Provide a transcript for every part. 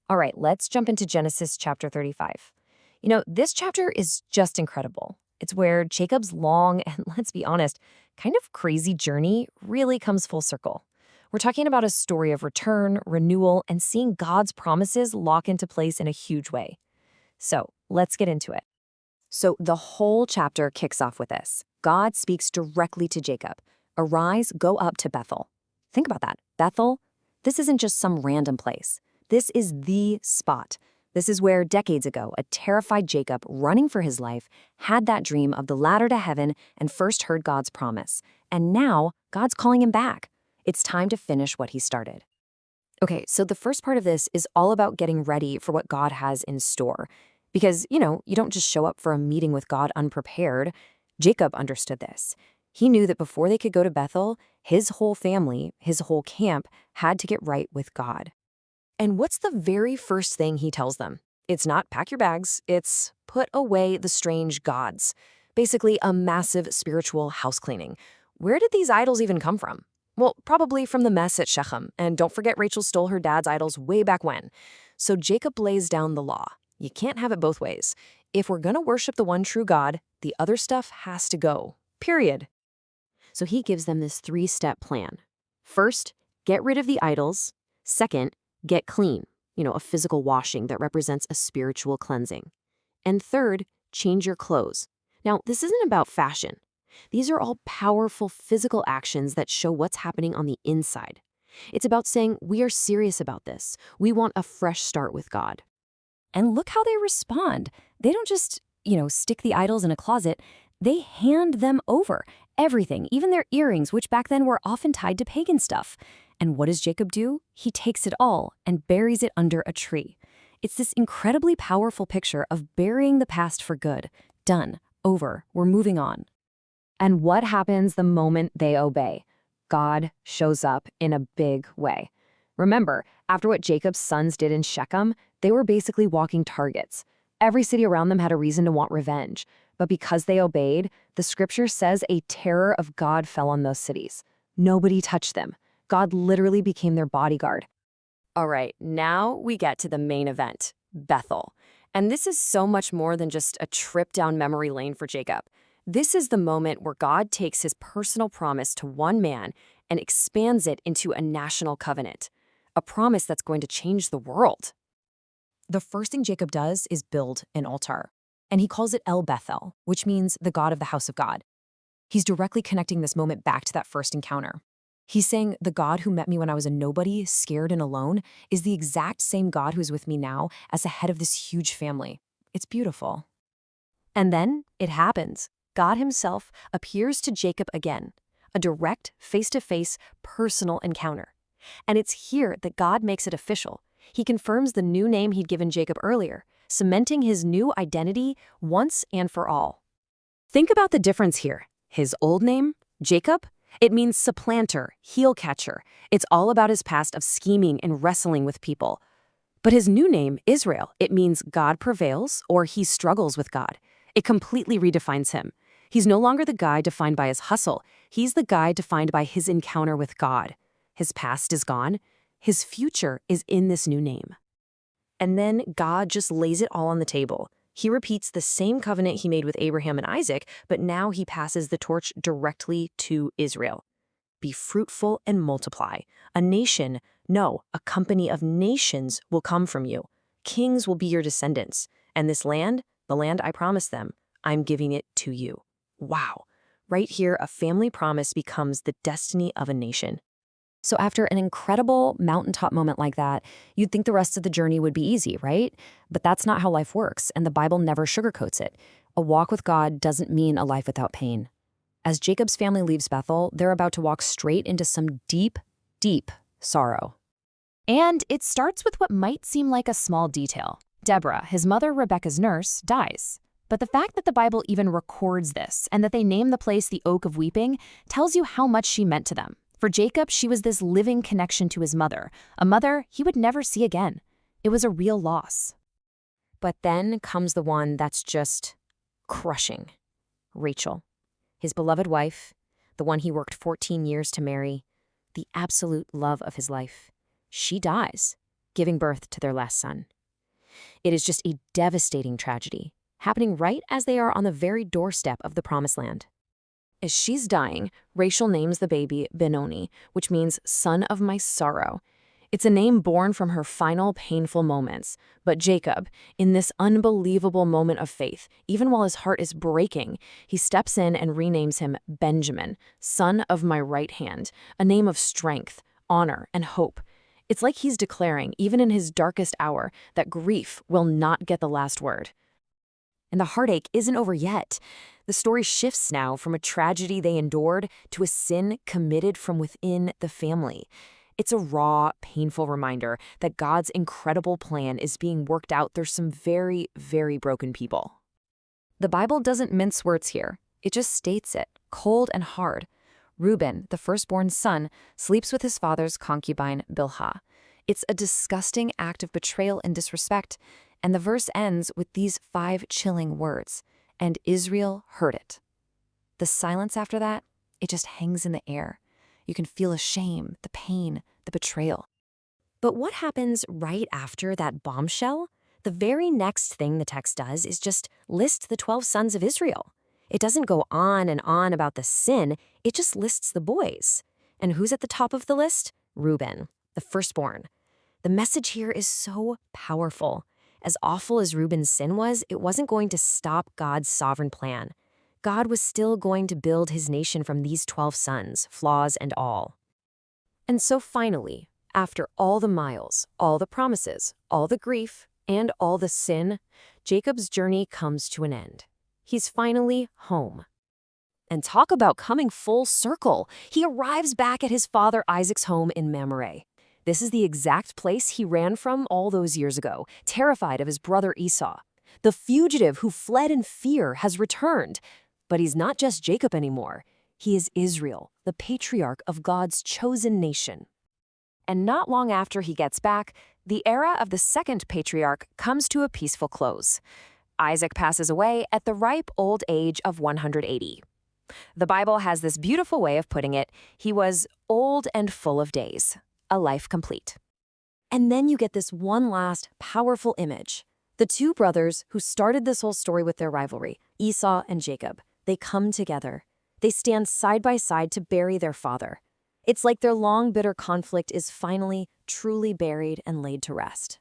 All right, let's jump into Genesis chapter 35. This chapter is just incredible. It's where Jacob's long and, let's be honest, kind of crazy journey really comes full circle. We're talking about a story of return, renewal, and seeing God's promises lock into place in a huge way. So let's get into it. So the whole chapter kicks off with this. God speaks directly to Jacob. Arise, go up to Bethel. Think about that. Bethel, this isn't just some random place. This is the spot. This is where decades ago, a terrified Jacob running for his life had that dream of the ladder to heaven and first heard God's promise. And now God's calling him back. It's time to finish what he started. Okay, so the first part of this is all about getting ready for what God has in store. Because, you don't just show up for a meeting with God unprepared. Jacob understood this. He knew that before they could go to Bethel, his whole family, his whole camp, had to get right with God. And what's the very first thing he tells them? It's not pack your bags, it's put away the strange gods. Basically, a massive spiritual house cleaning. Where did these idols even come from? Well, probably from the mess at Shechem. And don't forget Rachel stole her dad's idols way back when. So Jacob lays down the law. You can't have it both ways. If we're going to worship the one true God, the other stuff has to go. Period. So he gives them this 3-step plan. First, get rid of the idols. Second, get clean, a physical washing that represents a spiritual cleansing. And third, change your clothes. Now, this isn't about fashion. These are all powerful physical actions that show what's happening on the inside. It's about saying, we are serious about this. We want a fresh start with God. And look how they respond. They don't just, stick the idols in a closet. They hand them over. Everything, even their earrings, which back then were often tied to pagan stuff. And what does Jacob do? He takes it all and buries it under a tree. It's this incredibly powerful picture of burying the past for good. Done. Over. We're moving on. And what happens the moment they obey? God shows up in a big way. Remember, after what Jacob's sons did in Shechem, they were basically walking targets. Every city around them had a reason to want revenge. But because they obeyed, the scripture says a terror of God fell on those cities. Nobody touched them. God literally became their bodyguard. All right, now we get to the main event, Bethel. And this is so much more than just a trip down memory lane for Jacob. This is the moment where God takes his personal promise to one man and expands it into a national covenant, a promise that's going to change the world. The first thing Jacob does is build an altar, and he calls it El Bethel, which means the God of the house of God. He's directly connecting this moment back to that first encounter. He's saying, the God who met me when I was a nobody, scared and alone, is the exact same God who's with me now as the head of this huge family. It's beautiful. And then it happens. God himself appears to Jacob again, a direct, face-to-face, personal encounter. And it's here that God makes it official. He confirms the new name he'd given Jacob earlier, cementing his new identity once and for all. Think about the difference here. His old name, Jacob, it means supplanter, heel catcher. It's all about his past of scheming and wrestling with people. But his new name, Israel, it means God prevails or he struggles with God. It completely redefines him. He's no longer the guy defined by his hustle. He's the guy defined by his encounter with God. His past is gone. His future is in this new name. And then God just lays it all on the table. He repeats the same covenant he made with Abraham and Isaac, but now he passes the torch directly to Israel. Be fruitful and multiply. A nation, no, a company of nations will come from you. Kings will be your descendants. And this land, the land I promised them, I'm giving it to you. Wow. Right here, a family promise becomes the destiny of a nation. So after an incredible mountaintop moment like that, you'd think the rest of the journey would be easy, right? But that's not how life works, and the Bible never sugarcoats it. A walk with God doesn't mean a life without pain. As Jacob's family leaves Bethel, they're about to walk straight into some deep, deep sorrow. And it starts with what might seem like a small detail. Deborah, his mother Rebekah's nurse, dies. But the fact that the Bible even records this and that they name the place the Oak of Weeping tells you how much she meant to them. For Jacob, she was this living connection to his mother, a mother he would never see again. It was a real loss. But then comes the one that's just crushing. Rachel, his beloved wife, the one he worked 14 years to marry, the absolute love of his life. She dies. giving birth to their last son. It is just a devastating tragedy, happening right as they are on the very doorstep of the Promised Land. As she's dying, Rachel names the baby Benoni, which means son of my sorrow. It's a name born from her final painful moments. But Jacob, in this unbelievable moment of faith, even while his heart is breaking, he steps in and renames him Benjamin, son of my right hand, a name of strength, honor, and hope. It's like he's declaring, even in his darkest hour, that grief will not get the last word. And the heartache isn't over yet. The story shifts now from a tragedy they endured to a sin committed from within the family. It's a raw, painful reminder that God's incredible plan is being worked out through some very, very broken people. The Bible doesn't mince words here. It just states it, cold and hard. Reuben, the firstborn son, sleeps with his father's concubine, Bilhah. It's a disgusting act of betrayal and disrespect, and the verse ends with these 5 chilling words, "And Israel heard it." The silence after that, it just hangs in the air. You can feel the shame, the pain, the betrayal. But what happens right after that bombshell? The very next thing the text does is just list the 12 sons of Israel. It doesn't go on and on about the sin, it just lists the boys. And who's at the top of the list? Reuben, the firstborn. The message here is so powerful. As awful as Reuben's sin was, it wasn't going to stop God's sovereign plan. God was still going to build his nation from these 12 sons, flaws and all. And so finally, after all the miles, all the promises, all the grief, and all the sin, Jacob's journey comes to an end. He's finally home. And talk about coming full circle. He arrives back at his father Isaac's home in Mamre. This is the exact place he ran from all those years ago, terrified of his brother Esau. The fugitive who fled in fear has returned. But he's not just Jacob anymore. He is Israel, the patriarch of God's chosen nation. And not long after he gets back, the era of the second patriarch comes to a peaceful close. Isaac passes away at the ripe old age of 180. The Bible has this beautiful way of putting it. He was old and full of days, a life complete. And then you get this one last powerful image. The 2 brothers who started this whole story with their rivalry, Esau and Jacob, they come together. They stand side by side to bury their father. It's like their long, bitter conflict is finally, truly buried and laid to rest.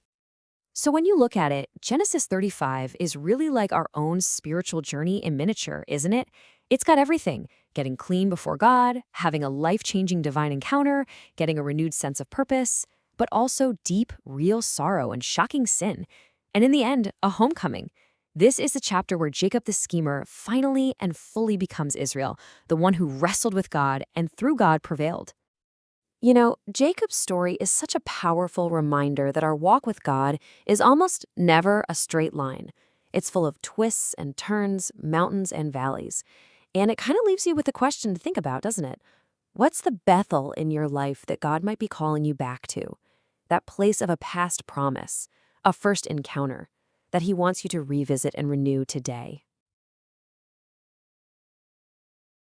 So when you look at it, Genesis 35 is really like our own spiritual journey in miniature, isn't it? It's got everything: getting clean before God, having a life-changing divine encounter, getting a renewed sense of purpose, but also deep, real sorrow and shocking sin. And in the end, a homecoming. This is the chapter where Jacob the schemer finally and fully becomes Israel, the one who wrestled with God and through God prevailed. You know, Jacob's story is such a powerful reminder that our walk with God is almost never a straight line. It's full of twists and turns, mountains and valleys. And it kind of leaves you with a question to think about, doesn't it? What's the Bethel in your life that God might be calling you back to? That place of a past promise, a first encounter, that he wants you to revisit and renew today.